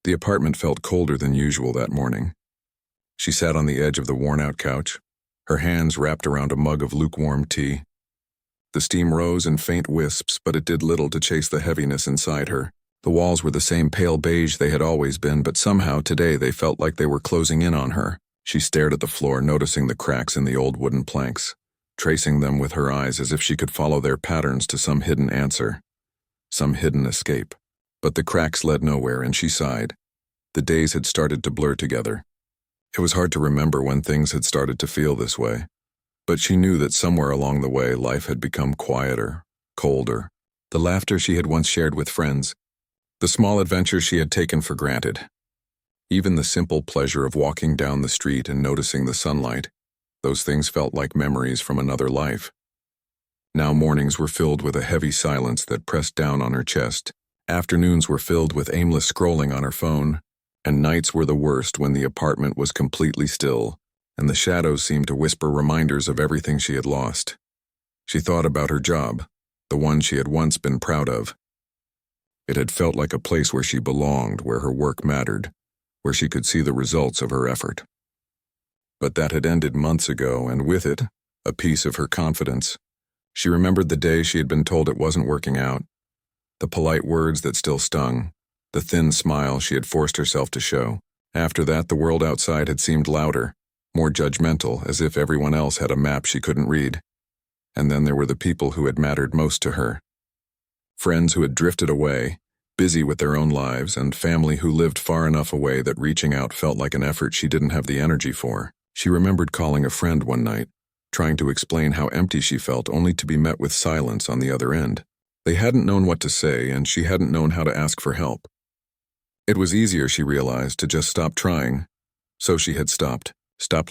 The apartment felt colder than usual that morning. She sat on the edge of the worn-out couch, her hands wrapped around a mug of lukewarm tea. The steam rose in faint wisps, but it did little to chase the heaviness inside her. The walls were the same pale beige they had always been, but somehow today they felt like they were closing in on her. She stared at the floor, noticing the cracks in the old wooden planks, tracing them with her eyes as if she could follow their patterns to some hidden answer, some hidden escape. But the cracks led nowhere, and she sighed. The days had started to blur together. It was hard to remember when things had started to feel this way, but she knew that somewhere along the way life had become quieter, colder. The laughter she had once shared with friends, the small adventures she had taken for granted, even the simple pleasure of walking down the street and noticing the sunlight, those things felt like memories from another life. Now mornings were filled with a heavy silence that pressed down on her chest. Afternoons were filled with aimless scrolling on her phone, and nights were the worst when the apartment was completely still, and the shadows seemed to whisper reminders of everything she had lost. She thought about her job, the one she had once been proud of. It had felt like a place where she belonged, where her work mattered, where she could see the results of her effort. But that had ended months ago, and with it, a piece of her confidence. She remembered the day she had been told it wasn't working out, the polite words that still stung, the thin smile she had forced herself to show. After that, the world outside had seemed louder, more judgmental, as if everyone else had a map she couldn't read. And then there were the people who had mattered most to her. Friends who had drifted away, busy with their own lives, and family who lived far enough away that reaching out felt like an effort she didn't have the energy for. She remembered calling a friend one night, trying to explain how empty she felt, only to be met with silence on the other end. They hadn't known what to say, and she hadn't known how to ask for help. It was easier, she realized, to just stop trying. So she had stopped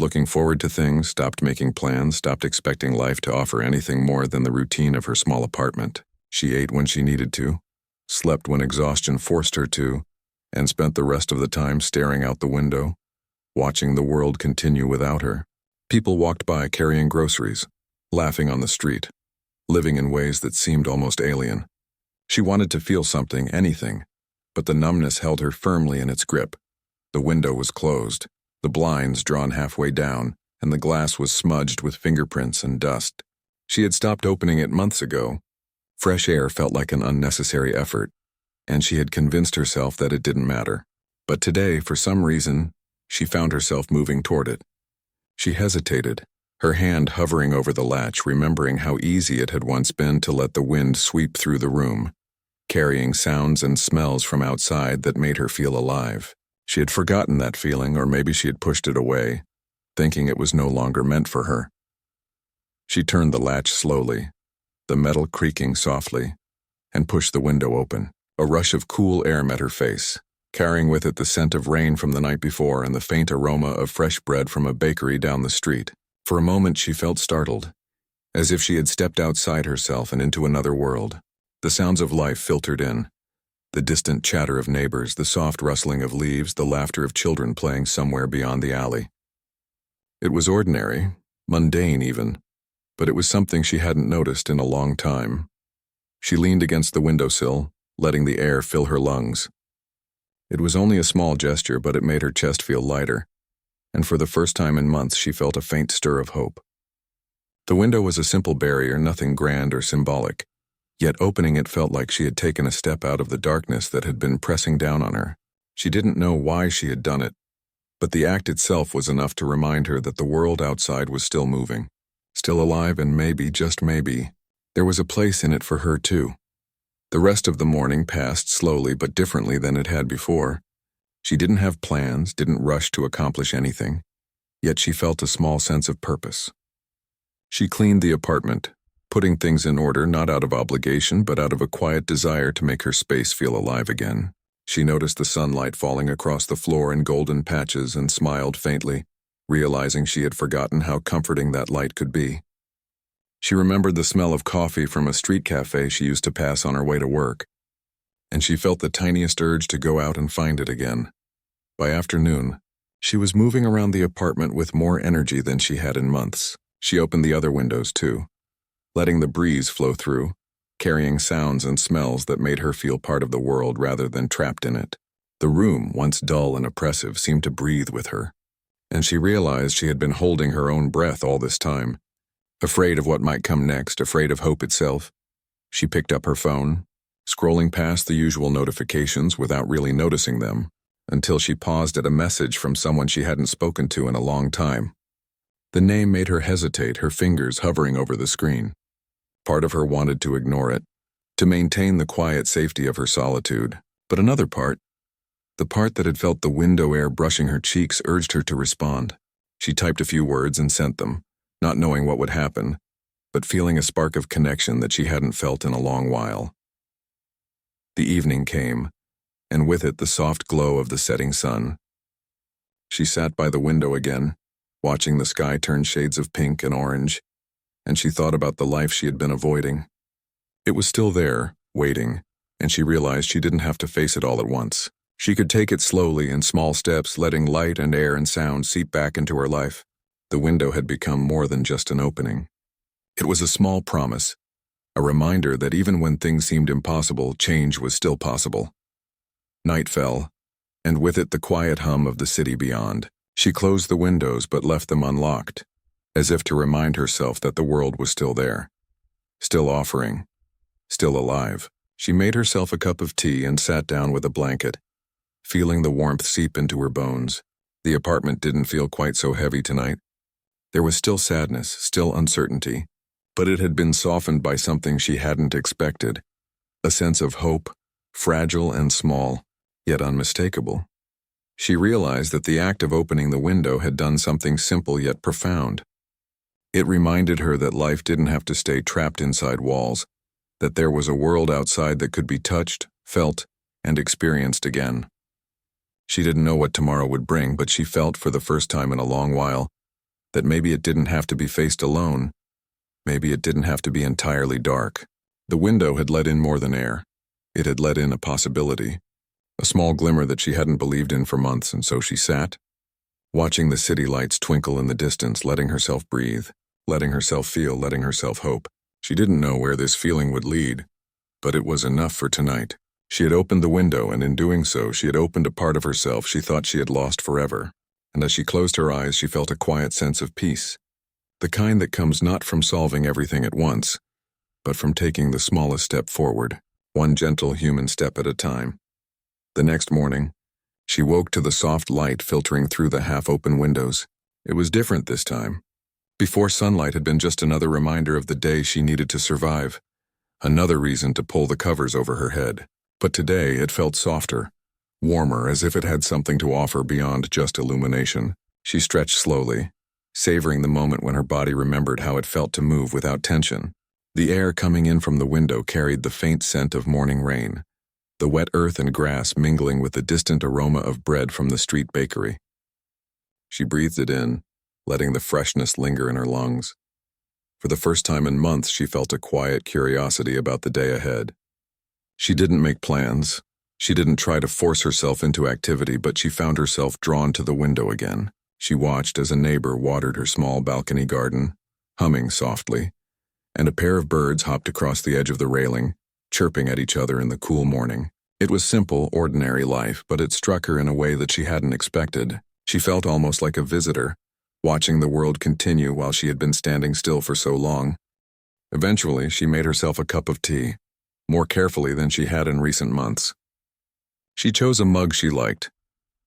looking forward to things, stopped making plans, stopped expecting life to offer anything more than the routine of her small apartment. She ate when she needed to, slept when exhaustion forced her to, and spent the rest of the time staring out the window, watching the world continue without her. People walked by carrying groceries, laughing on the street, living in ways that seemed almost alien. She wanted to feel something, anything, but the numbness held her firmly in its grip. The window was closed, the blinds drawn halfway down, and the glass was smudged with fingerprints and dust. She had stopped opening it months ago. Fresh air felt like an unnecessary effort, and she had convinced herself that it didn't matter. But today, for some reason, she found herself moving toward it. She hesitated, her hand hovering over the latch, remembering how easy it had once been to let the wind sweep through the room, carrying sounds and smells from outside that made her feel alive. She had forgotten that feeling, or maybe she had pushed it away, thinking it was no longer meant for her. She turned the latch slowly, the metal creaking softly, and pushed the window open. A rush of cool air met her face, carrying with it the scent of rain from the night before and the faint aroma of fresh bread from a bakery down the street. For a moment she felt startled, as if she had stepped outside herself and into another world. The sounds of life filtered in, the distant chatter of neighbors, the soft rustling of leaves, the laughter of children playing somewhere beyond the alley. It was ordinary, mundane even, but it was something she hadn't noticed in a long time. She leaned against the windowsill, letting the air fill her lungs. It was only a small gesture, but it made her chest feel lighter, and for the first time in months she felt a faint stir of hope. The window was a simple barrier, nothing grand or symbolic, yet opening it felt like she had taken a step out of the darkness that had been pressing down on her. She didn't know why she had done it, but the act itself was enough to remind her that the world outside was still moving, still alive, and maybe, just maybe, there was a place in it for her too. The rest of the morning passed slowly but differently than it had before. She didn't have plans, didn't rush to accomplish anything, yet she felt a small sense of purpose. She cleaned the apartment, putting things in order not out of obligation but out of a quiet desire to make her space feel alive again. She noticed the sunlight falling across the floor in golden patches and smiled faintly, realizing she had forgotten how comforting that light could be. She remembered the smell of coffee from a street cafe she used to pass on her way to work, and she felt the tiniest urge to go out and find it again. By afternoon, she was moving around the apartment with more energy than she had in months. She opened the other windows too, letting the breeze flow through, carrying sounds and smells that made her feel part of the world rather than trapped in it. The room, once dull and oppressive, seemed to breathe with her, and she realized she had been holding her own breath all this time, afraid of what might come next, afraid of hope itself. She picked up her phone, scrolling past the usual notifications without really noticing them, until she paused at a message from someone she hadn't spoken to in a long time. The name made her hesitate, her fingers hovering over the screen. Part of her wanted to ignore it, to maintain the quiet safety of her solitude, but another part, the part that had felt the window air brushing her cheeks, urged her to respond. She typed a few words and sent them, not knowing what would happen, but feeling a spark of connection that she hadn't felt in a long while. The evening came, and with it the soft glow of the setting sun. She sat by the window again, watching the sky turn shades of pink and orange, and she thought about the life she had been avoiding. It was still there, waiting, and she realized she didn't have to face it all at once. She could take it slowly in small steps, letting light and air and sound seep back into her life. The window had become more than just an opening. It was a small promise, a reminder that even when things seemed impossible, change was still possible. Night fell, and with it the quiet hum of the city beyond. She closed the windows but left them unlocked, as if to remind herself that the world was still there, still offering, still alive. She made herself a cup of tea and sat down with a blanket, feeling the warmth seep into her bones. The apartment didn't feel quite so heavy tonight. There was still sadness, still uncertainty, but it had been softened by something she hadn't expected, a sense of hope, fragile and small, yet unmistakable. She realized that the act of opening the window had done something simple yet profound. It reminded her that life didn't have to stay trapped inside walls, that there was a world outside that could be touched, felt, and experienced again. She didn't know what tomorrow would bring, but she felt for the first time in a long while that maybe it didn't have to be faced alone. Maybe it didn't have to be entirely dark. The window had let in more than air. It had let in a possibility, a small glimmer that she hadn't believed in for months, and so she sat, watching the city lights twinkle in the distance, letting herself breathe, letting herself feel, letting herself hope. She didn't know where this feeling would lead, but it was enough for tonight. She had opened the window, and in doing so, she had opened a part of herself she thought she had lost forever. And as she closed her eyes, she felt a quiet sense of peace, the kind that comes not from solving everything at once, but from taking the smallest step forward, one gentle human step at a time. The next morning, she woke to the soft light filtering through the half-open windows. It was different this time. Before, sunlight had been just another reminder of the day she needed to survive, another reason to pull the covers over her head. But today it felt softer, warmer, as if it had something to offer beyond just illumination. She stretched slowly, savoring the moment when her body remembered how it felt to move without tension. The air coming in from the window carried the faint scent of morning rain, the wet earth and grass mingling with the distant aroma of bread from the street bakery. She breathed it in, letting the freshness linger in her lungs. For the first time in months, she felt a quiet curiosity about the day ahead. She didn't make plans. She didn't try to force herself into activity, but she found herself drawn to the window again. She watched as a neighbor watered her small balcony garden, humming softly, and a pair of birds hopped across the edge of the railing, chirping at each other in the cool morning. It was simple, ordinary life, but it struck her in a way that she hadn't expected. She felt almost like a visitor, watching the world continue while she had been standing still for so long. Eventually, she made herself a cup of tea, more carefully than she had in recent months. She chose a mug she liked,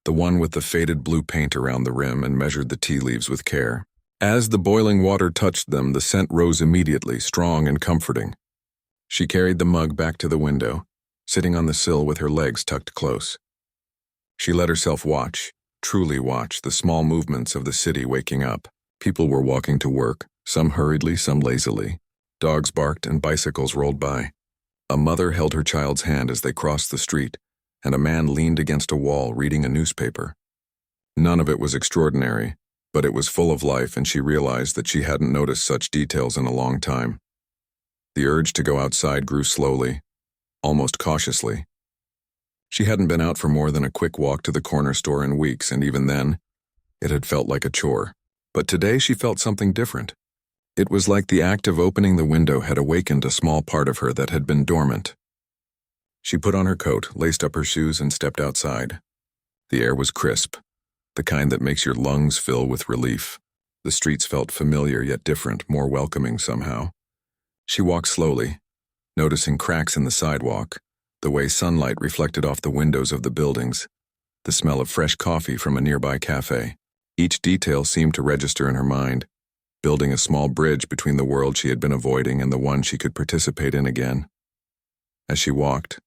the one with the faded blue paint around the rim, and measured the tea leaves with care. As the boiling water touched them, the scent rose immediately, strong and comforting. She carried the mug back to the window, sitting on the sill with her legs tucked close. She let herself watch, truly watch, the small movements of the city waking up. People were walking to work, some hurriedly, some lazily. Dogs barked and bicycles rolled by. A mother held her child's hand as they crossed the street, and a man leaned against a wall reading a newspaper. None of it was extraordinary, but it was full of life, and she realized that she hadn't noticed such details in a long time. The urge to go outside grew slowly, almost cautiously. She hadn't been out for more than a quick walk to the corner store in weeks, and even then, it had felt like a chore. But today she felt something different. It was like the act of opening the window had awakened a small part of her that had been dormant. She put on her coat, laced up her shoes, and stepped outside. The air was crisp, the kind that makes your lungs fill with relief. The streets felt familiar yet different, more welcoming somehow. She walked slowly, noticing cracks in the sidewalk, the way sunlight reflected off the windows of the buildings, the smell of fresh coffee from a nearby cafe. Each detail seemed to register in her mind, building a small bridge between the world she had been avoiding and the one she could participate in again. As she walked,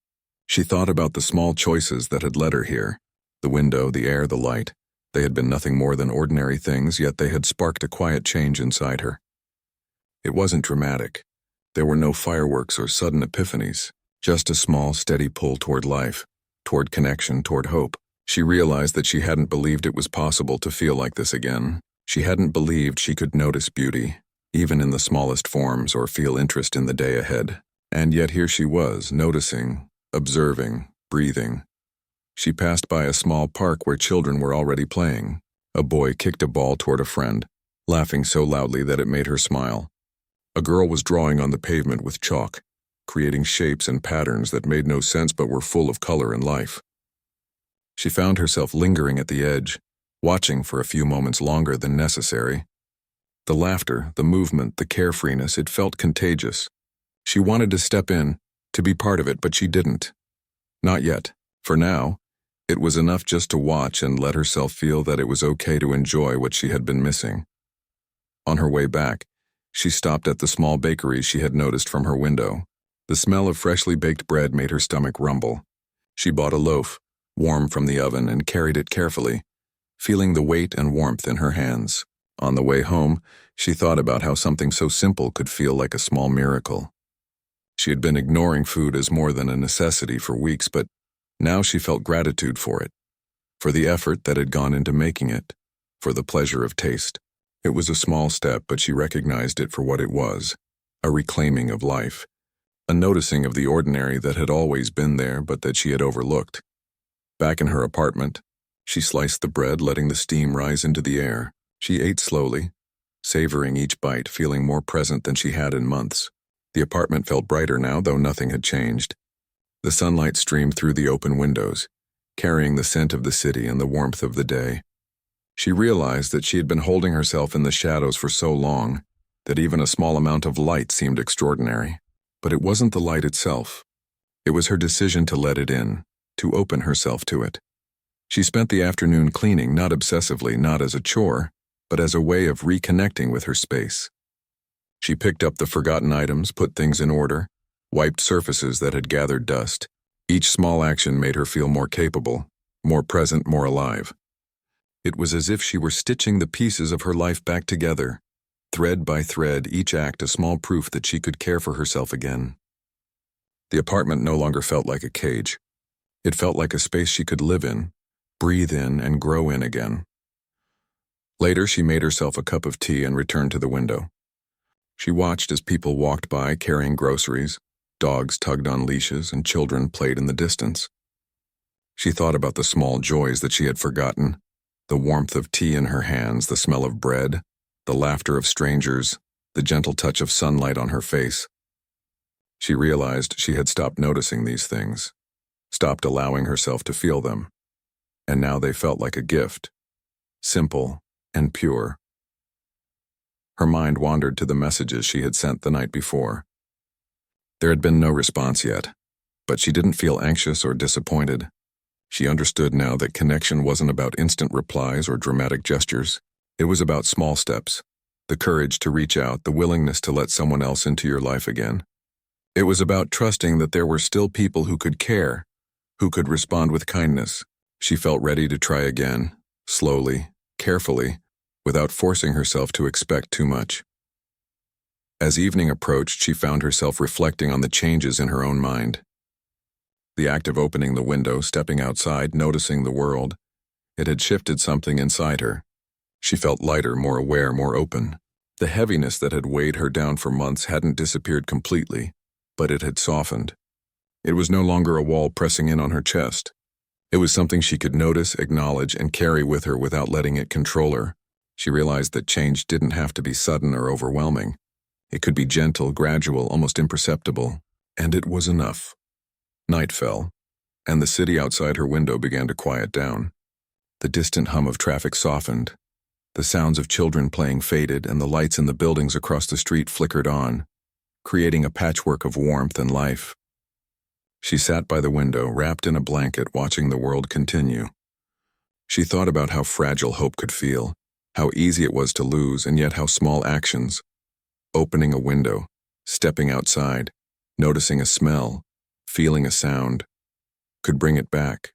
she thought about the small choices that had led her here, the window, the air, the light. They had been nothing more than ordinary things, yet they had sparked a quiet change inside her. It wasn't dramatic. There were no fireworks or sudden epiphanies, just a small, steady pull toward life, toward connection, toward hope. She realized that she hadn't believed it was possible to feel like this again. She hadn't believed she could notice beauty, even in the smallest forms, or feel interest in the day ahead. And yet here she was, noticing, observing, breathing. She passed by a small park where children were already playing. A boy kicked a ball toward a friend, laughing so loudly that it made her smile. A girl was drawing on the pavement with chalk, creating shapes and patterns that made no sense but were full of color and life. She found herself lingering at the edge, watching for a few moments longer than necessary. The laughter, the movement, the carefreeness, it felt contagious. She wanted to step in, to be part of it, but she didn't. Not yet. For now, it was enough just to watch and let herself feel that it was okay to enjoy what she had been missing. On her way back, she stopped at the small bakery she had noticed from her window. The smell of freshly baked bread made her stomach rumble. She bought a loaf, warm from the oven, and carried it carefully, feeling the weight and warmth in her hands. On the way home, she thought about how something so simple could feel like a small miracle. She had been ignoring food as more than a necessity for weeks, but now she felt gratitude for it, for the effort that had gone into making it, for the pleasure of taste. It was a small step, but she recognized it for what it was, a reclaiming of life, a noticing of the ordinary that had always been there but that she had overlooked. Back in her apartment, she sliced the bread, letting the steam rise into the air. She ate slowly, savoring each bite, feeling more present than she had in months. The apartment felt brighter now, though nothing had changed. The sunlight streamed through the open windows, carrying the scent of the city and the warmth of the day. She realized that she had been holding herself in the shadows for so long that even a small amount of light seemed extraordinary. But it wasn't the light itself. It was her decision to let it in, to open herself to it. She spent the afternoon cleaning, not obsessively, not as a chore, but as a way of reconnecting with her space. She picked up the forgotten items, put things in order, wiped surfaces that had gathered dust. Each small action made her feel more capable, more present, more alive. It was as if she were stitching the pieces of her life back together, thread by thread, each act a small proof that she could care for herself again. The apartment no longer felt like a cage. It felt like a space she could live in, breathe in, and grow in again. Later, she made herself a cup of tea and returned to the window. She watched as people walked by carrying groceries, dogs tugged on leashes, and children played in the distance. She thought about the small joys that she had forgotten, the warmth of tea in her hands, the smell of bread, the laughter of strangers, the gentle touch of sunlight on her face. She realized she had stopped noticing these things, stopped allowing herself to feel them, and now they felt like a gift, simple and pure. Her mind wandered to the messages she had sent the night before. There had been no response yet, but she didn't feel anxious or disappointed. She understood now that connection wasn't about instant replies or dramatic gestures. It was about small steps, the courage to reach out, the willingness to let someone else into your life again. It was about trusting that there were still people who could care, who could respond with kindness. She felt ready to try again, slowly, carefully, without forcing herself to expect too much. As evening approached, she found herself reflecting on the changes in her own mind. The act of opening the window, stepping outside, noticing the world, it had shifted something inside her. She felt lighter, more aware, more open. The heaviness that had weighed her down for months hadn't disappeared completely, but it had softened. It was no longer a wall pressing in on her chest. It was something she could notice, acknowledge, and carry with her without letting it control her. She realized that change didn't have to be sudden or overwhelming. It could be gentle, gradual, almost imperceptible, and it was enough. Night fell, and the city outside her window began to quiet down. The distant hum of traffic softened. The sounds of children playing faded, and the lights in the buildings across the street flickered on, creating a patchwork of warmth and life. She sat by the window, wrapped in a blanket, watching the world continue. She thought about how fragile hope could feel, how easy it was to lose, and yet how small actions, opening a window, stepping outside, noticing a smell, feeling a sound, could bring it back.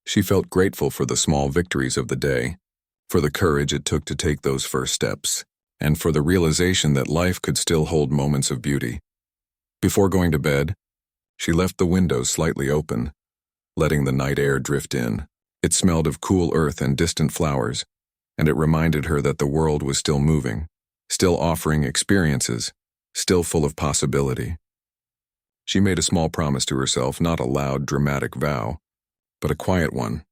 She felt grateful for the small victories of the day, for the courage it took to take those first steps, and for the realization that life could still hold moments of beauty. Before going to bed, she left the window slightly open, letting the night air drift in. It smelled of cool earth and distant flowers, and it reminded her that the world was still moving, still offering experiences, still full of possibility. She made a small promise to herself, not a loud, dramatic vow, but a quiet one,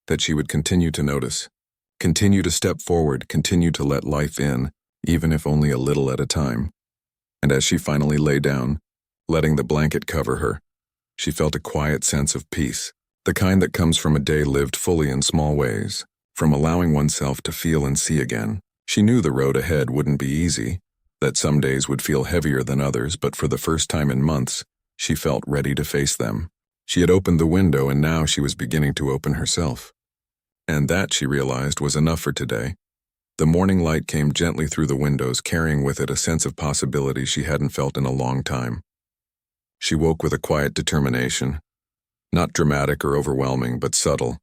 that she would continue to notice, continue to step forward, continue to let life in, even if only a little at a time. And as she finally lay down, letting the blanket cover her, she felt a quiet sense of peace, the kind that comes from a day lived fully in small ways, from allowing oneself to feel and see again. She knew the road ahead wouldn't be easy, that some days would feel heavier than others, but for the first time in months, she felt ready to face them. She had opened the window, and now she was beginning to open herself. And that, she realized, was enough for today. The morning light came gently through the windows, carrying with it a sense of possibility she hadn't felt in a long time. She woke with a quiet determination, not dramatic or overwhelming, but subtle,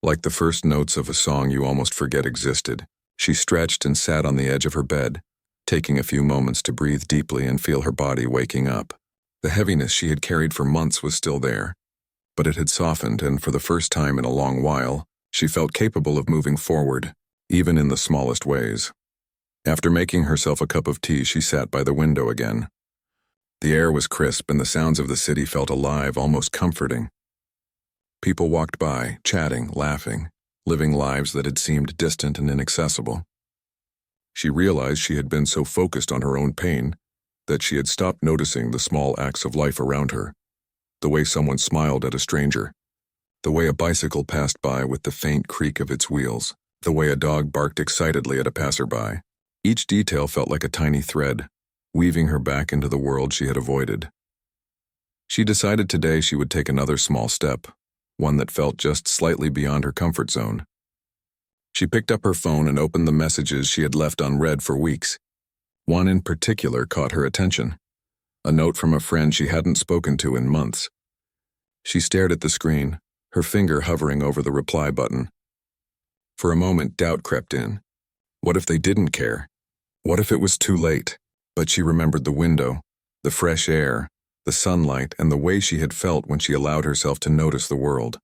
like the first notes of a song you almost forget existed. She stretched and sat on the edge of her bed, taking a few moments to breathe deeply and feel her body waking up. The heaviness she had carried for months was still there, but it had softened, and for the first time in a long while, she felt capable of moving forward, even in the smallest ways. After making herself a cup of tea, she sat by the window again. The air was crisp, and the sounds of the city felt alive, almost comforting. People walked by, chatting, laughing, living lives that had seemed distant and inaccessible. She realized she had been so focused on her own pain that she had stopped noticing the small acts of life around her, the way someone smiled at a stranger, the way a bicycle passed by with the faint creak of its wheels, the way a dog barked excitedly at a passerby. Each detail felt like a tiny thread, weaving her back into the world she had avoided. She decided today she would take another small step, one that felt just slightly beyond her comfort zone. She picked up her phone and opened the messages she had left unread for weeks. One in particular caught her attention, a note from a friend she hadn't spoken to in months. She stared at the screen, her finger hovering over the reply button. For a moment, doubt crept in. What if they didn't care? What if it was too late? But she remembered the window, the fresh air, the sunlight, and the way she had felt when she allowed herself to notice the world.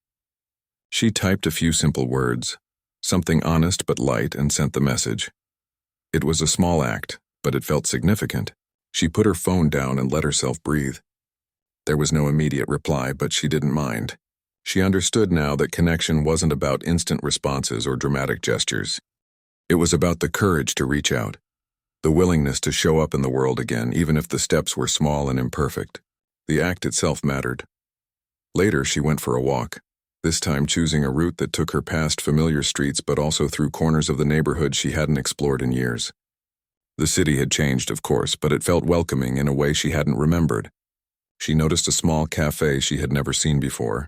She typed a few simple words, something honest but light, and sent the message. It was a small act, but it felt significant. She put her phone down and let herself breathe. There was no immediate reply, but she didn't mind. She understood now that connection wasn't about instant responses or dramatic gestures. It was about the courage to reach out, the willingness to show up in the world again, even if the steps were small and imperfect. The act itself mattered. Later, she went for a walk, this time choosing a route that took her past familiar streets but also through corners of the neighborhood she hadn't explored in years. The city had changed, of course, but it felt welcoming in a way she hadn't remembered. She noticed a small cafe she had never seen before,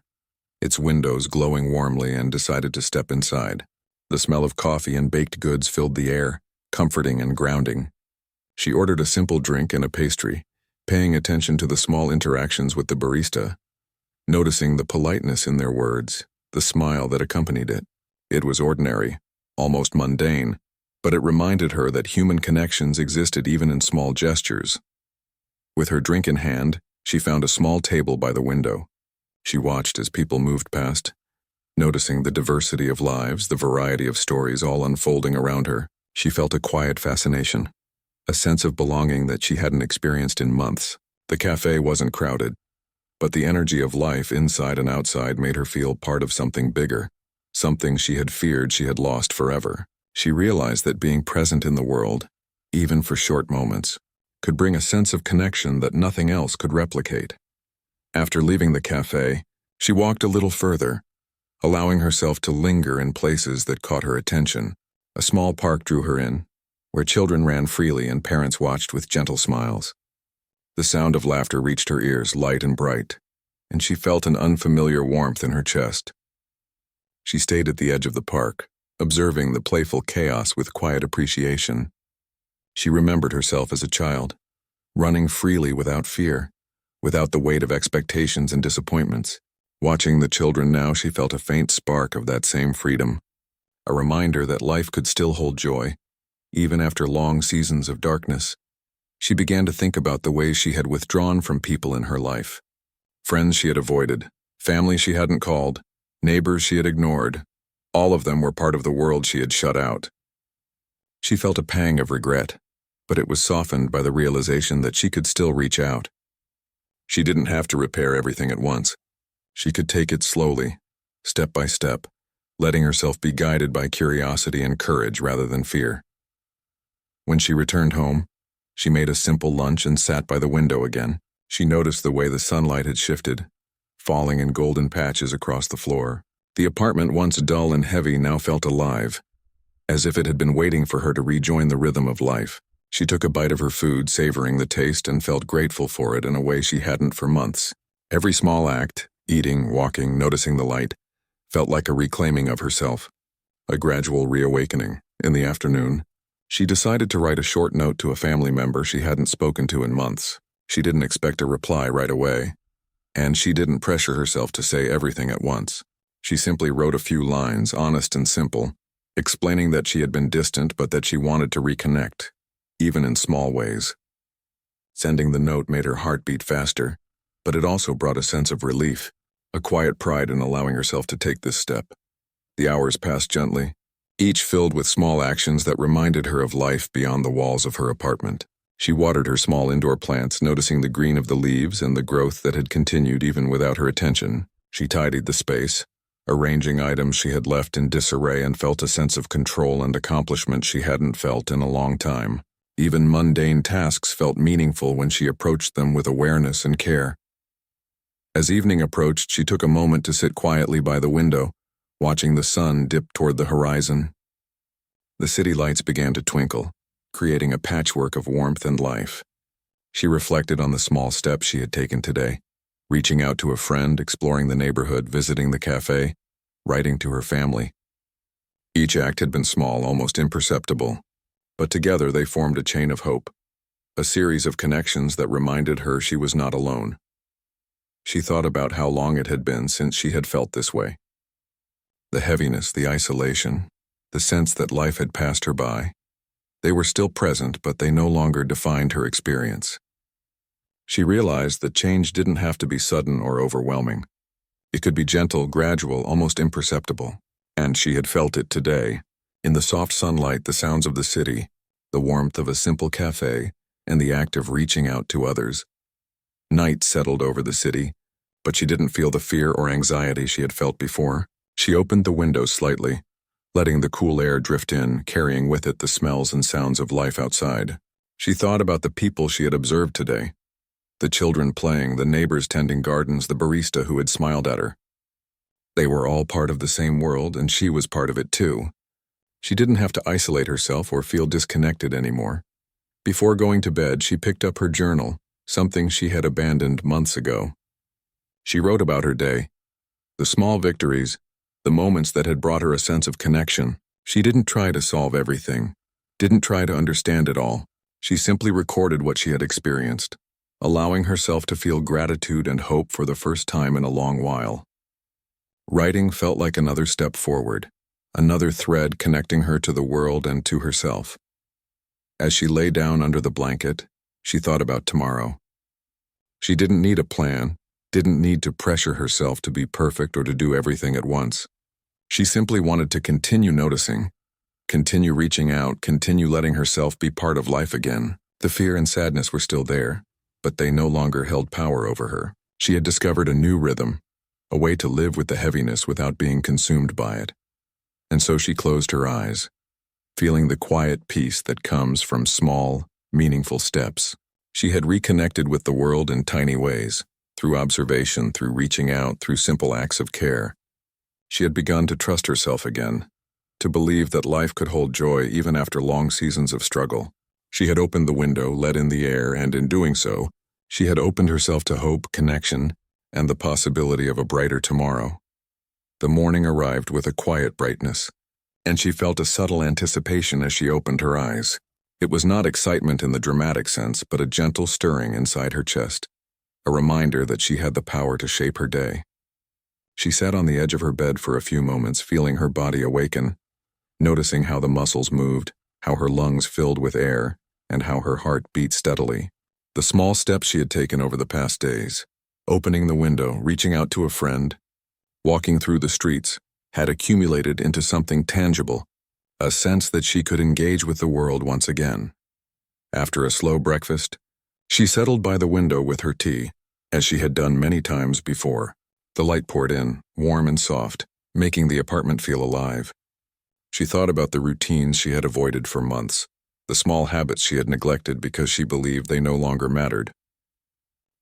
its windows glowing warmly, and decided to step inside. The smell of coffee and baked goods filled the air, comforting and grounding. She ordered a simple drink and a pastry, paying attention to the small interactions with the barista, noticing the politeness in their words, the smile that accompanied it. It was ordinary, almost mundane, but it reminded her that human connections existed even in small gestures. With her drink in hand, she found a small table by the window. She watched as people moved past, noticing the diversity of lives, the variety of stories all unfolding around her. She felt a quiet fascination, a sense of belonging that she hadn't experienced in months. The cafe wasn't crowded, but the energy of life inside and outside made her feel part of something bigger, something she had feared she had lost forever. She realized that being present in the world, even for short moments, could bring a sense of connection that nothing else could replicate. After leaving the cafe, she walked a little further, allowing herself to linger in places that caught her attention. A small park drew her in, where children ran freely and parents watched with gentle smiles. The sound of laughter reached her ears, light and bright, and she felt an unfamiliar warmth in her chest. She stayed at the edge of the park, observing the playful chaos with quiet appreciation. She remembered herself as a child, running freely without fear, without the weight of expectations and disappointments. Watching the children now, she felt a faint spark of that same freedom, a reminder that life could still hold joy, even after long seasons of darkness. She began to think about the ways she had withdrawn from people in her life. Friends she had avoided, family she hadn't called, neighbors she had ignored. All of them were part of the world she had shut out. She felt a pang of regret, but it was softened by the realization that she could still reach out. She didn't have to repair everything at once. She could take it slowly, step by step, letting herself be guided by curiosity and courage rather than fear. When she returned home, she made a simple lunch and sat by the window again. She noticed the way the sunlight had shifted, falling in golden patches across the floor. The apartment, once dull and heavy, now felt alive, as if it had been waiting for her to rejoin the rhythm of life. She took a bite of her food, savoring the taste, and felt grateful for it in a way she hadn't for months. Every small act, eating, walking, noticing the light, felt like a reclaiming of herself, a gradual reawakening. In the afternoon, she decided to write a short note to a family member she hadn't spoken to in months. She didn't expect a reply right away, and she didn't pressure herself to say everything at once. She simply wrote a few lines, honest and simple, explaining that she had been distant but that she wanted to reconnect, even in small ways. Sending the note made her heart beat faster, but it also brought a sense of relief, a quiet pride in allowing herself to take this step. The hours passed gently, each filled with small actions that reminded her of life beyond the walls of her apartment. She watered her small indoor plants, noticing the green of the leaves and the growth that had continued even without her attention. She tidied the space, arranging items she had left in disarray, and felt a sense of control and accomplishment she hadn't felt in a long time. Even mundane tasks felt meaningful when she approached them with awareness and care. As evening approached, she took a moment to sit quietly by the window, watching the sun dip toward the horizon. The city lights began to twinkle, creating a patchwork of warmth and life. She reflected on the small steps she had taken today, reaching out to a friend, exploring the neighborhood, visiting the cafe, writing to her family. Each act had been small, almost imperceptible, but together they formed a chain of hope, a series of connections that reminded her she was not alone. She thought about how long it had been since she had felt this way. The heaviness, the isolation, the sense that life had passed her by. They were still present, but they no longer defined her experience. She realized that change didn't have to be sudden or overwhelming. It could be gentle, gradual, almost imperceptible. And she had felt it today, in the soft sunlight, the sounds of the city, the warmth of a simple cafe, and the act of reaching out to others. Night settled over the city, but she didn't feel the fear or anxiety she had felt before. She opened the window slightly, letting the cool air drift in, carrying with it the smells and sounds of life outside. She thought about the people she had observed today, the children playing, the neighbors tending gardens, the barista who had smiled at her. They were all part of the same world, and she was part of it too. She didn't have to isolate herself or feel disconnected anymore. Before going to bed, she picked up her journal, something she had abandoned months ago. She wrote about her day, the small victories, the moments that had brought her a sense of connection. She didn't try to solve everything, didn't try to understand it all. She simply recorded what she had experienced, allowing herself to feel gratitude and hope for the first time in a long while. Writing felt like another step forward, another thread connecting her to the world and to herself. As she lay down under the blanket, she thought about tomorrow. She didn't need a plan, didn't need to pressure herself to be perfect or to do everything at once. She simply wanted to continue noticing, continue reaching out, continue letting herself be part of life again. The fear and sadness were still there, but they no longer held power over her. She had discovered a new rhythm, a way to live with the heaviness without being consumed by it. And so she closed her eyes, feeling the quiet peace that comes from small, meaningful steps. She had reconnected with the world in tiny ways. through observation, through reaching out, through simple acts of care. She had begun to trust herself again, to believe that life could hold joy even after long seasons of struggle. She had opened the window, let in the air, and in doing so, she had opened herself to hope, connection, and the possibility of a brighter tomorrow. The morning arrived with a quiet brightness, and she felt a subtle anticipation as she opened her eyes. It was not excitement in the dramatic sense, but a gentle stirring inside her chest, a reminder that she had the power to shape her day. She sat on the edge of her bed for a few moments, feeling her body awaken, noticing how the muscles moved, how her lungs filled with air, and how her heart beat steadily. The small steps she had taken over the past days, opening the window, reaching out to a friend, walking through the streets, had accumulated into something tangible, a sense that she could engage with the world once again. After a slow breakfast, she settled by the window with her tea, as she had done many times before. The light poured in, warm and soft, making the apartment feel alive. She thought about the routines she had avoided for months, the small habits she had neglected because she believed they no longer mattered.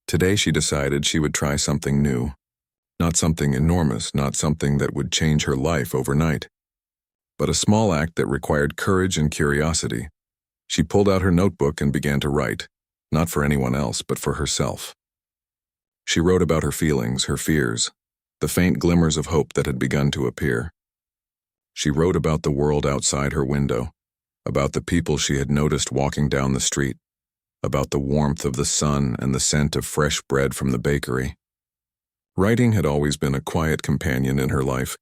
Today she decided she would try something new. Not something enormous, not something that would change her life overnight, but a small act that required courage and curiosity. She pulled out her notebook and began to write, not for anyone else, but for herself. She wrote about her feelings, her fears, the faint glimmers of hope that had begun to appear. She wrote about the world outside her window, about the people she had noticed walking down the street, about the warmth of the sun and the scent of fresh bread from the bakery. Writing had always been a quiet companion in her life,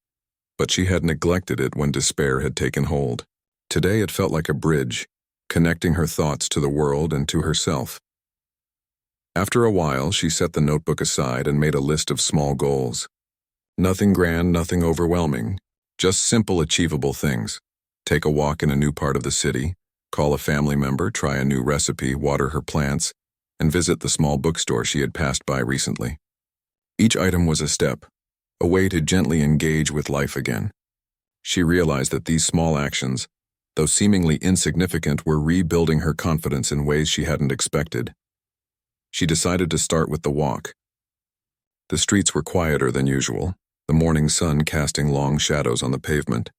but she had neglected it when despair had taken hold. Today it felt like a bridge, connecting her thoughts to the world and to herself. After a while, she set the notebook aside and made a list of small goals. Nothing grand, nothing overwhelming, just simple, achievable things. Take a walk in a new part of the city, call a family member, try a new recipe, water her plants, and visit the small bookstore she had passed by recently. Each item was a step, a way to gently engage with life again. She realized that these small actions, though seemingly insignificant, were rebuilding her confidence in ways she hadn't expected. She decided to start with the walk. The streets were quieter than usual, the morning sun casting long shadows on the pavement.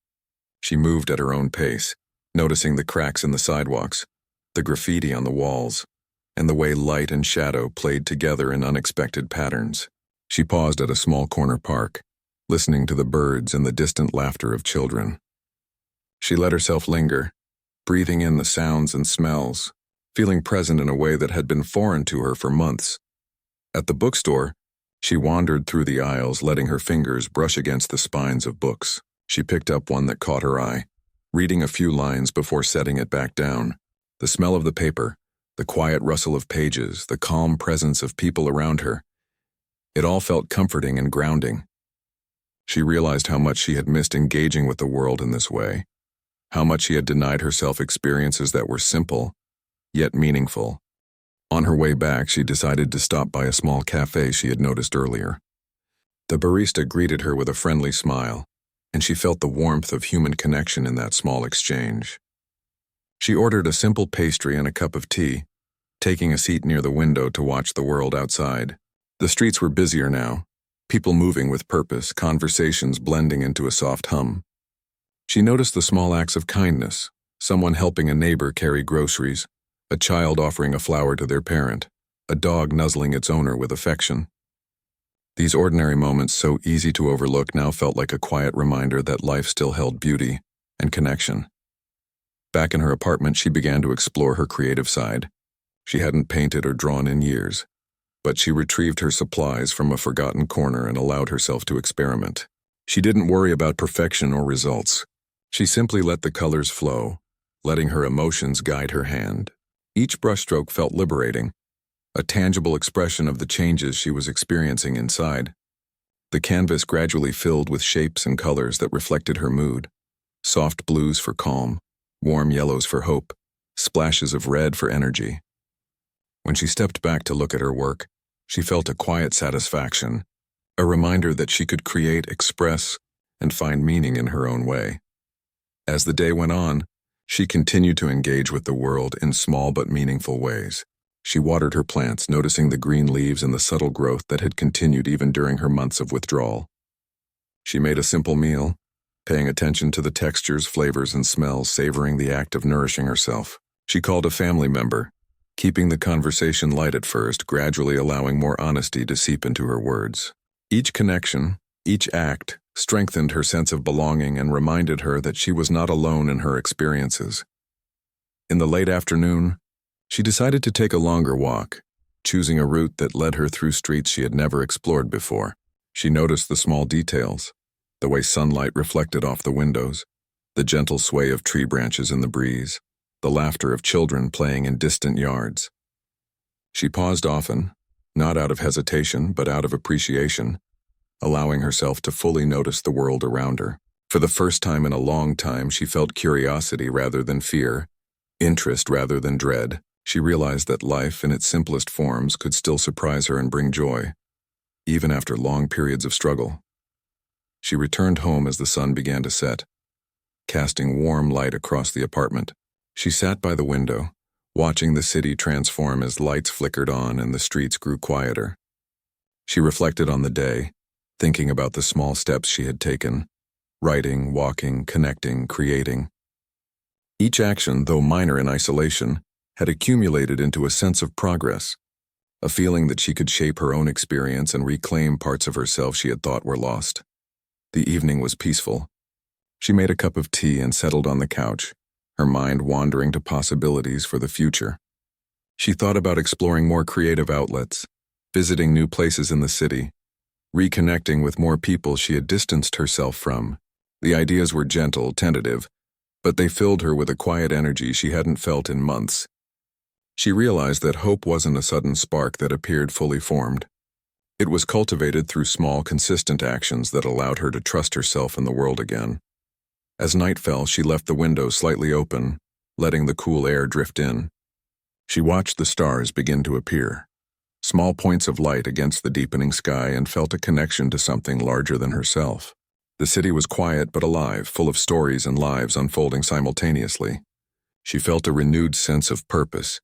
She moved at her own pace, noticing the cracks in the sidewalks, the graffiti on the walls, and the way light and shadow played together in unexpected patterns. She paused at a small corner park, listening to the birds and the distant laughter of children. She let herself linger, breathing in the sounds and smells, feeling present in a way that had been foreign to her for months. At the bookstore, she wandered through the aisles, letting her fingers brush against the spines of books. She picked up one that caught her eye, reading a few lines before setting it back down. The smell of the paper, the quiet rustle of pages, the calm presence of people around her, it all felt comforting and grounding. She realized how much she had missed engaging with the world in this way, how much she had denied herself experiences that were simple, yet meaningful. On her way back, she decided to stop by a small cafe she had noticed earlier. The barista greeted her with a friendly smile, and she felt the warmth of human connection in that small exchange. She ordered a simple pastry and a cup of tea, taking a seat near the window to watch the world outside. The streets were busier now, people moving with purpose, conversations blending into a soft hum. She noticed the small acts of kindness, someone helping a neighbor carry groceries, a child offering a flower to their parent, a dog nuzzling its owner with affection. These ordinary moments, so easy to overlook, now felt like a quiet reminder that life still held beauty and connection. Back in her apartment, she began to explore her creative side. She hadn't painted or drawn in years, but she retrieved her supplies from a forgotten corner and allowed herself to experiment. She didn't worry about perfection or results. She simply let the colors flow, letting her emotions guide her hand. Each brushstroke felt liberating, a tangible expression of the changes she was experiencing inside. The canvas gradually filled with shapes and colors that reflected her mood. Soft blues for calm, warm yellows for hope, splashes of red for energy. When she stepped back to look at her work, she felt a quiet satisfaction, a reminder that she could create, express, and find meaning in her own way. As the day went on, she continued to engage with the world in small but meaningful ways. She watered her plants, noticing the green leaves and the subtle growth that had continued even during her months of withdrawal. She made a simple meal, paying attention to the textures, flavors, and smells, savoring the act of nourishing herself. She called a family member, keeping the conversation light at first, gradually allowing more honesty to seep into her words. Each connection, each act, strengthened her sense of belonging and reminded her that she was not alone in her experiences. In the late afternoon, she decided to take a longer walk, choosing a route that led her through streets she had never explored before. She noticed the small details, the way sunlight reflected off the windows, the gentle sway of tree branches in the breeze, the laughter of children playing in distant yards. She paused often, not out of hesitation but out of appreciation, allowing herself to fully notice the world around her. For the first time in a long time, she felt curiosity rather than fear, interest rather than dread. She realized that life in its simplest forms could still surprise her and bring joy, even after long periods of struggle. She returned home as the sun began to set, casting warm light across the apartment. She sat by the window, watching the city transform as lights flickered on and the streets grew quieter. She reflected on the day, thinking about the small steps she had taken, writing, walking, connecting, creating. Each action, though minor in isolation, had accumulated into a sense of progress, a feeling that she could shape her own experience and reclaim parts of herself she had thought were lost. The evening was peaceful. She made a cup of tea and settled on the couch, her mind wandering to possibilities for the future. She thought about exploring more creative outlets, visiting new places in the city, reconnecting with more people she had distanced herself from. The ideas were gentle, tentative, but they filled her with a quiet energy she hadn't felt in months. She realized that hope wasn't a sudden spark that appeared fully formed. It was cultivated through small, consistent actions that allowed her to trust herself in the world again. As night fell, she left the window slightly open, letting the cool air drift in. She watched the stars begin to appear, small points of light against the deepening sky, and felt a connection to something larger than herself. The city was quiet but alive, full of stories and lives unfolding simultaneously. She felt a renewed sense of purpose,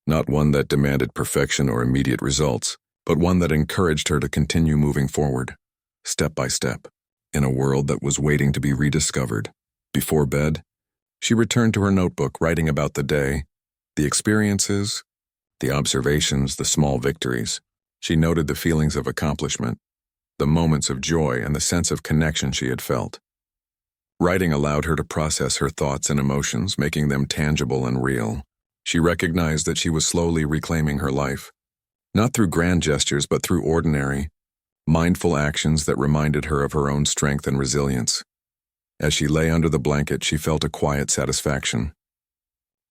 not one that demanded perfection or immediate results, but one that encouraged her to continue moving forward, step by step, in a world that was waiting to be rediscovered. Before bed, she returned to her notebook, writing about the day, the experiences, the observations, the small victories. She noted the feelings of accomplishment, the moments of joy, and the sense of connection she had felt. Writing allowed her to process her thoughts and emotions, making them tangible and real. She recognized that she was slowly reclaiming her life, not through grand gestures but through ordinary, mindful actions that reminded her of her own strength and resilience. As she lay under the blanket, she felt a quiet satisfaction.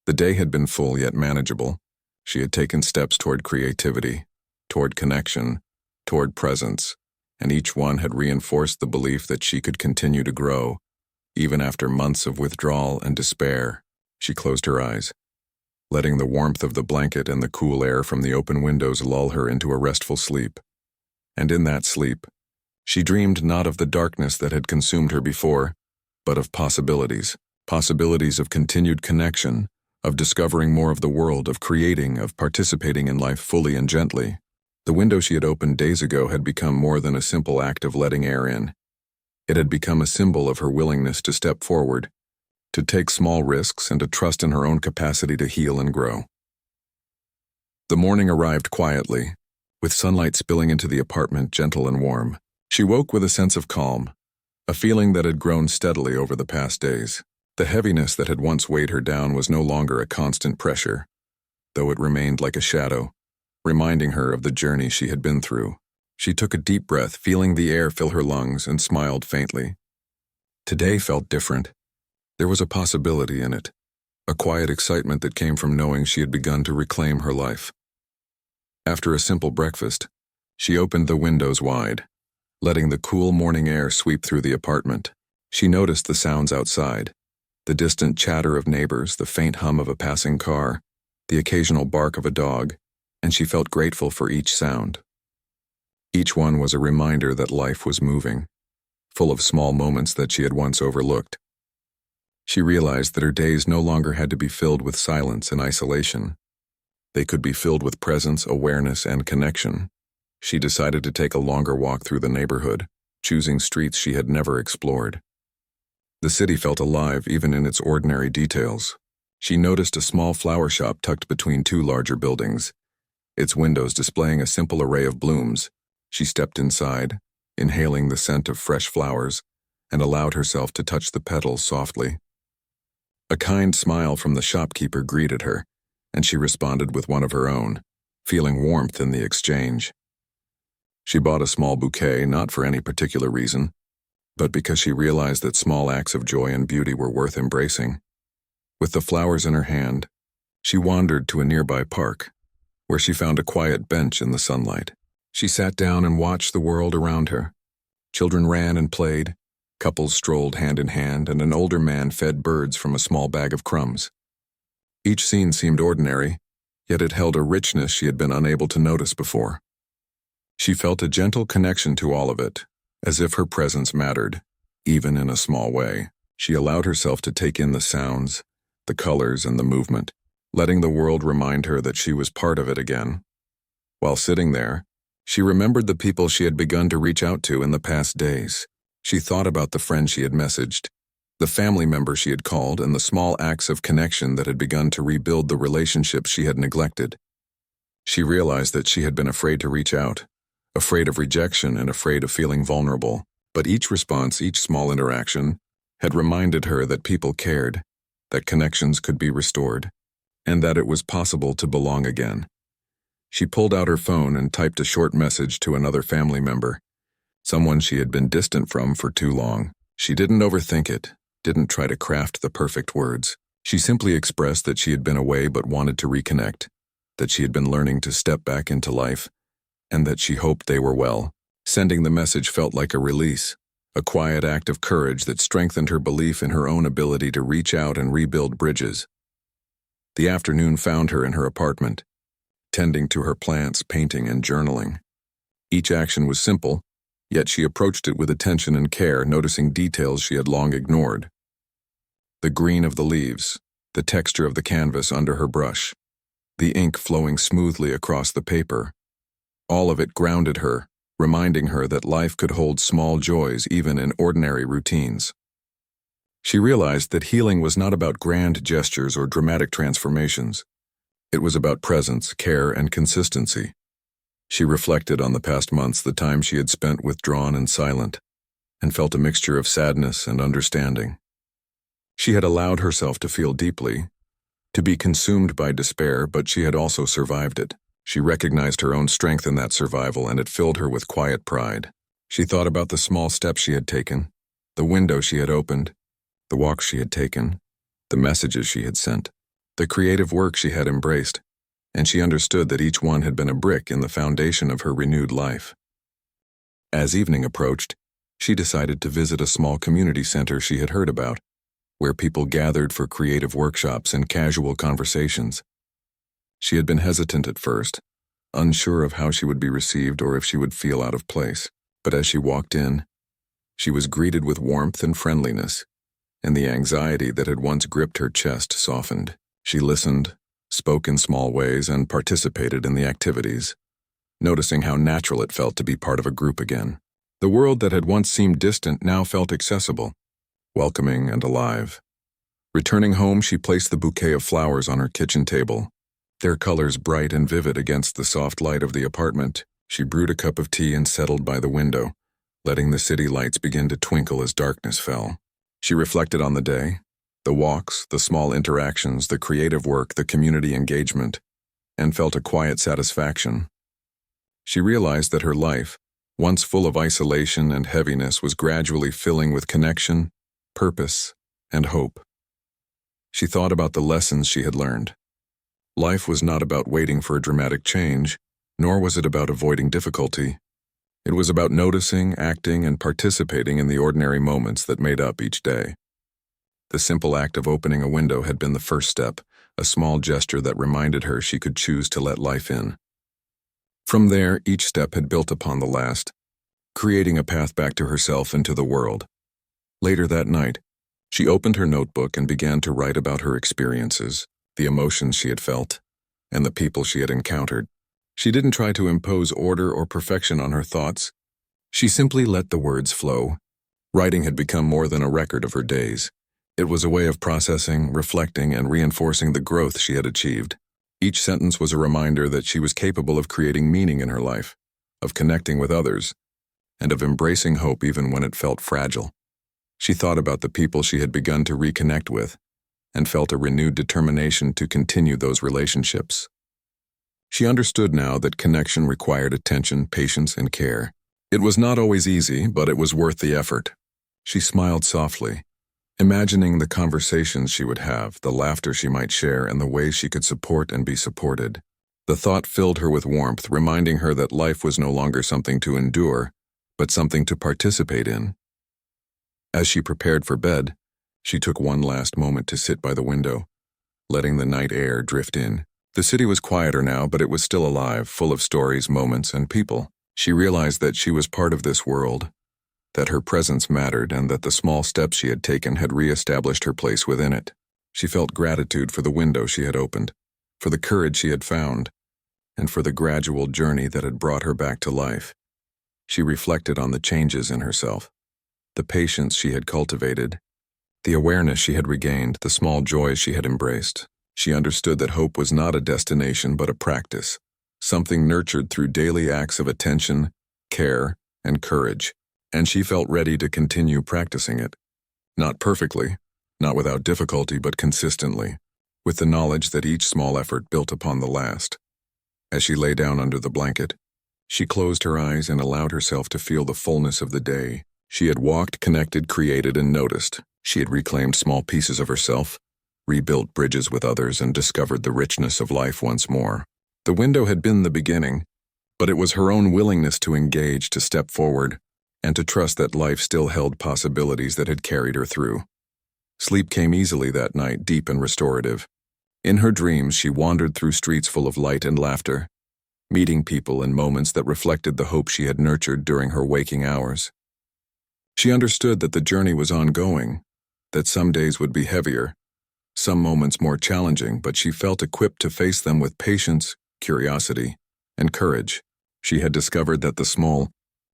The day had been full yet manageable. She had taken steps toward creativity, toward connection, toward presence, and each one had reinforced the belief that she could continue to grow, even after months of withdrawal and despair. She closed her eyes, letting the warmth of the blanket and the cool air from the open windows lull her into a restful sleep. And in that sleep, she dreamed not of the darkness that had consumed her before, but of possibilities of continued connection, of discovering more of the world, of creating, of participating in life fully and gently. The window she had opened days ago had become more than a simple act of letting air in. It had become a symbol of her willingness to step forward, to take small risks, and to trust in her own capacity to heal and grow. The morning arrived quietly, with sunlight spilling into the apartment, gentle and warm. She woke with a sense of calm, a feeling that had grown steadily over the past days. The heaviness that had once weighed her down was no longer a constant pressure, though it remained like a shadow, reminding her of the journey she had been through. She took a deep breath, feeling the air fill her lungs, and smiled faintly. Today felt different. There was a possibility in it, a quiet excitement that came from knowing she had begun to reclaim her life. After a simple breakfast, she opened the windows wide, letting the cool morning air sweep through the apartment. She noticed the sounds outside, the distant chatter of neighbors, the faint hum of a passing car, the occasional bark of a dog, and she felt grateful for each sound. Each one was a reminder that life was moving, full of small moments that she had once overlooked. She realized that her days no longer had to be filled with silence and isolation. They could be filled with presence, awareness, and connection. She decided to take a longer walk through the neighborhood, choosing streets she had never explored. The city felt alive even in its ordinary details. She noticed a small flower shop tucked between two larger buildings, its windows displaying a simple array of blooms. She stepped inside, inhaling the scent of fresh flowers, and allowed herself to touch the petals softly. A kind smile from the shopkeeper greeted her, and she responded with one of her own, feeling warmth in the exchange. She bought a small bouquet not for any particular reason, but because she realized that small acts of joy and beauty were worth embracing. With the flowers in her hand, she wandered to a nearby park, where she found a quiet bench in the sunlight. She sat down and watched the world around her. Children ran and played, couples strolled hand in hand, and an older man fed birds from a small bag of crumbs. Each scene seemed ordinary, yet it held a richness she had been unable to notice before. She felt a gentle connection to all of it, as if her presence mattered, even in a small way. She allowed herself to take in the sounds, the colors, and the movement, letting the world remind her that she was part of it again. While sitting there, she remembered the people she had begun to reach out to in the past days. She thought about the friends she had messaged, the family members she had called, and the small acts of connection that had begun to rebuild the relationships she had neglected. She realized that she had been afraid to reach out, afraid of rejection and afraid of feeling vulnerable. But each response, each small interaction, had reminded her that people cared, that connections could be restored, and that it was possible to belong again. She pulled out her phone and typed a short message to another family member, someone she had been distant from for too long. She didn't overthink it, didn't try to craft the perfect words. She simply expressed that she had been away but wanted to reconnect, that she had been learning to step back into life, and that she hoped they were well. Sending the message felt like a release, a quiet act of courage that strengthened her belief in her own ability to reach out and rebuild bridges. The afternoon found her in her apartment, tending to her plants, painting, and journaling. Each action was simple, yet she approached it with attention and care, noticing details she had long ignored. The green of the leaves, the texture of the canvas under her brush, the ink flowing smoothly across the paper. All of it grounded her, reminding her that life could hold small joys even in ordinary routines. She realized that healing was not about grand gestures or dramatic transformations. It was about presence, care, and consistency. She reflected on the past months, the time she had spent withdrawn and silent, and felt a mixture of sadness and understanding. She had allowed herself to feel deeply, to be consumed by despair, but she had also survived it. She recognized her own strength in that survival, and it filled her with quiet pride. She thought about the small steps she had taken, the window she had opened, the walks she had taken, the messages she had sent, the creative work she had embraced, and she understood that each one had been a brick in the foundation of her renewed life. As evening approached, she decided to visit a small community center she had heard about, where people gathered for creative workshops and casual conversations. She had been hesitant at first, unsure of how she would be received or if she would feel out of place. But as she walked in, she was greeted with warmth and friendliness, and the anxiety that had once gripped her chest softened. She listened, spoke in small ways, and participated in the activities, noticing how natural it felt to be part of a group again. The world that had once seemed distant now felt accessible, welcoming, and alive. Returning home, she placed the bouquet of flowers on her kitchen table, their colors bright and vivid against the soft light of the apartment. She brewed a cup of tea and settled by the window, letting the city lights begin to twinkle as darkness fell. She reflected on the day, the walks, the small interactions, the creative work, the community engagement, and felt a quiet satisfaction. She realized that her life, once full of isolation and heaviness, was gradually filling with connection, purpose, and hope. She thought about the lessons she had learned. Life was not about waiting for a dramatic change, nor was it about avoiding difficulty. It was about noticing, acting, and participating in the ordinary moments that made up each day. The simple act of opening a window had been the first step, a small gesture that reminded her she could choose to let life in. From there, each step had built upon the last, creating a path back to herself and to the world. Later that night, she opened her notebook and began to write about her experiences, the emotions she had felt, and the people she had encountered. She didn't try to impose order or perfection on her thoughts. She simply let the words flow. Writing had become more than a record of her days. It was a way of processing, reflecting, and reinforcing the growth she had achieved. Each sentence was a reminder that she was capable of creating meaning in her life, of connecting with others, and of embracing hope even when it felt fragile. She thought about the people she had begun to reconnect with, and felt a renewed determination to continue those relationships. She understood now that connection required attention, patience, and care. It was not always easy, but it was worth the effort. She smiled softly, imagining the conversations she would have, the laughter she might share, and the ways she could support and be supported. The thought filled her with warmth, reminding her that life was no longer something to endure, but something to participate in. As she prepared for bed, she took one last moment to sit by the window, letting the night air drift in. The city was quieter now, but it was still alive, full of stories, moments, and people. She realized that she was part of this world, that her presence mattered, and that the small steps she had taken had re-established her place within it. She felt gratitude for the window she had opened, for the courage she had found, and for the gradual journey that had brought her back to life. She reflected on the changes in herself, the patience she had cultivated, the awareness she had regained, the small joys she had embraced. She understood that hope was not a destination but a practice, something nurtured through daily acts of attention, care, and courage, and she felt ready to continue practicing it. Not perfectly, not without difficulty, but consistently, with the knowledge that each small effort built upon the last. As she lay down under the blanket, she closed her eyes and allowed herself to feel the fullness of the day. She had walked, connected, created, and noticed. She had reclaimed small pieces of herself, rebuilt bridges with others, and discovered the richness of life once more. The window had been the beginning, but it was her own willingness to engage, to step forward, and to trust that life still held possibilities that had carried her through. Sleep came easily that night, deep and restorative. In her dreams, she wandered through streets full of light and laughter, meeting people in moments that reflected the hope she had nurtured during her waking hours. She understood that the journey was ongoing, that some days would be heavier, some moments more challenging, but she felt equipped to face them with patience, curiosity, and courage. She had discovered that the small,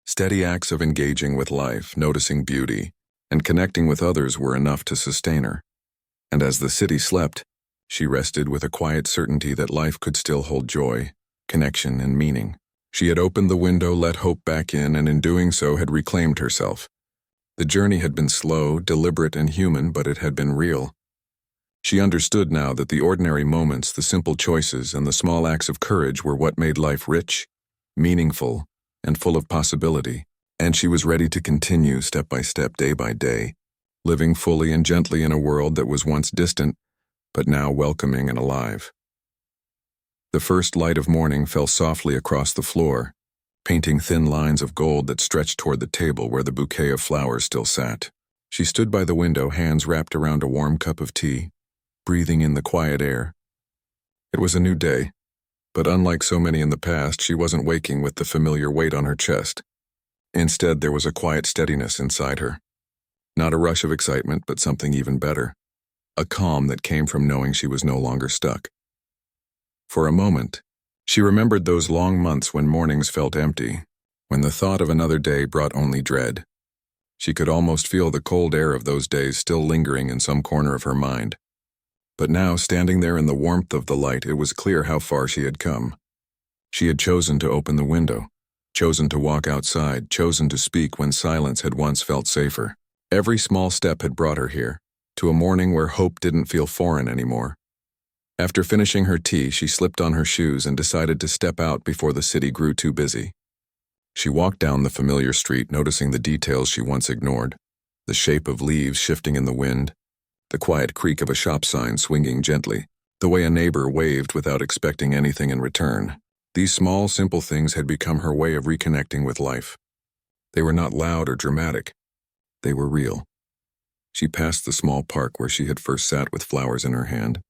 steady acts of engaging with life, noticing beauty, and connecting with others were enough to sustain her. And as the city slept, she rested with a quiet certainty that life could still hold joy, connection, and meaning. She had opened the window, let hope back in, and in doing so had reclaimed herself. The journey had been slow, deliberate, and human, but it had been real. She understood now that the ordinary moments, the simple choices, and the small acts of courage were what made life rich, meaningful, and full of possibility, and she was ready to continue step by step, day by day, living fully and gently in a world that was once distant, but now welcoming and alive. The first light of morning fell softly across the floor, painting thin lines of gold that stretched toward the table where the bouquet of flowers still sat. She stood by the window, hands wrapped around a warm cup of tea, breathing in the quiet air. It was a new day, but unlike so many in the past, she wasn't waking with the familiar weight on her chest. Instead, there was a quiet steadiness inside her. Not a rush of excitement, but something even better. A calm that came from knowing she was no longer stuck. For a moment, she remembered those long months when mornings felt empty, when the thought of another day brought only dread. She could almost feel the cold air of those days still lingering in some corner of her mind. But now, standing there in the warmth of the light, it was clear how far she had come. She had chosen to open the window, chosen to walk outside, chosen to speak when silence had once felt safer. Every small step had brought her here, to a morning where hope didn't feel foreign anymore. After finishing her tea, she slipped on her shoes and decided to step out before the city grew too busy. She walked down the familiar street, noticing the details she once ignored, the shape of leaves shifting in the wind, the quiet creak of a shop sign swinging gently, the way a neighbor waved without expecting anything in return. These small, simple things had become her way of reconnecting with life. They were not loud or dramatic. They were real. She passed the small park where she had first sat with flowers in her hand.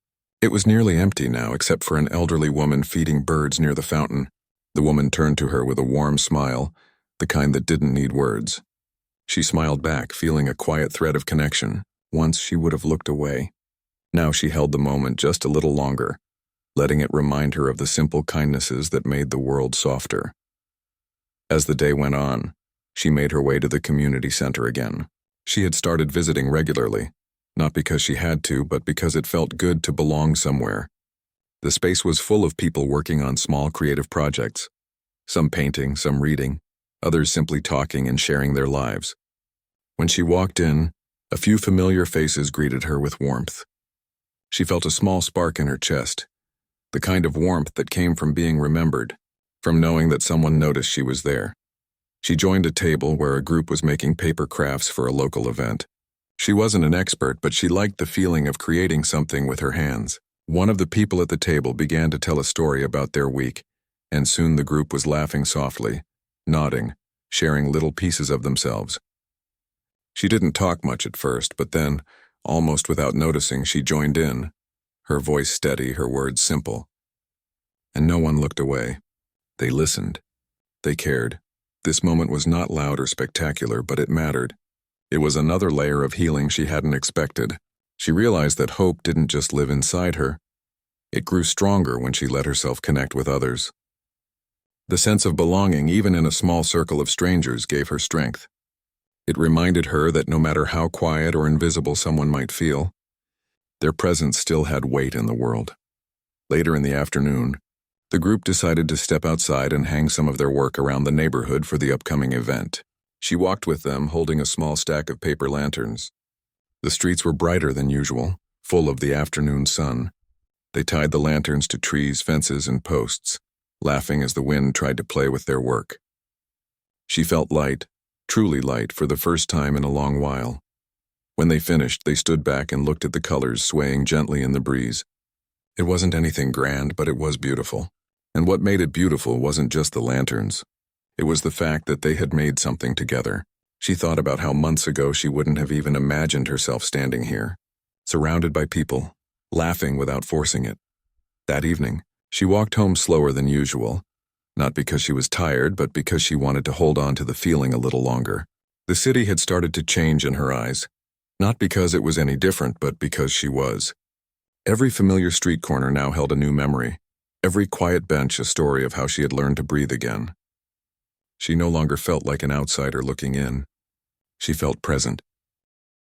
It was nearly empty now, except for an elderly woman feeding birds near the fountain. The woman turned to her with a warm smile, the kind that didn't need words. She smiled back, feeling a quiet thread of connection. Once she would have looked away. Now she held the moment just a little longer, letting it remind her of the simple kindnesses that made the world softer. As the day went on, she made her way to the community center again. She had started visiting regularly, not because she had to, but because it felt good to belong somewhere. The space was full of people working on small creative projects, some painting, some reading, others simply talking and sharing their lives. When she walked in, a few familiar faces greeted her with warmth. She felt a small spark in her chest, the kind of warmth that came from being remembered, from knowing that someone noticed she was there. She joined a table where a group was making paper crafts for a local event. She wasn't an expert, but she liked the feeling of creating something with her hands. One of the people at the table began to tell a story about their week, and soon the group was laughing softly, nodding, sharing little pieces of themselves. She didn't talk much at first, but then, almost without noticing, she joined in, her voice steady, her words simple. And no one looked away. They listened. They cared. This moment was not loud or spectacular, but it mattered. It was another layer of healing she hadn't expected. She realized that hope didn't just live inside her. It grew stronger when she let herself connect with others. The sense of belonging, even in a small circle of strangers, gave her strength. It reminded her that no matter how quiet or invisible someone might feel, their presence still had weight in the world. Later in the afternoon, the group decided to step outside and hang some of their work around the neighborhood for the upcoming event. She walked with them, holding a small stack of paper lanterns. The streets were brighter than usual, full of the afternoon sun. They tied the lanterns to trees, fences, and posts, laughing as the wind tried to play with their work. She felt light, truly light, for the first time in a long while. When they finished, they stood back and looked at the colors swaying gently in the breeze. It wasn't anything grand, but it was beautiful. And what made it beautiful wasn't just the lanterns. It was the fact that they had made something together. She thought about how months ago she wouldn't have even imagined herself standing here, surrounded by people, laughing without forcing it. That evening, she walked home slower than usual, not because she was tired, but because she wanted to hold on to the feeling a little longer. The city had started to change in her eyes, not because it was any different, but because she was. Every familiar street corner now held a new memory, every quiet bench a story of how she had learned to breathe again. She no longer felt like an outsider looking in. She felt present.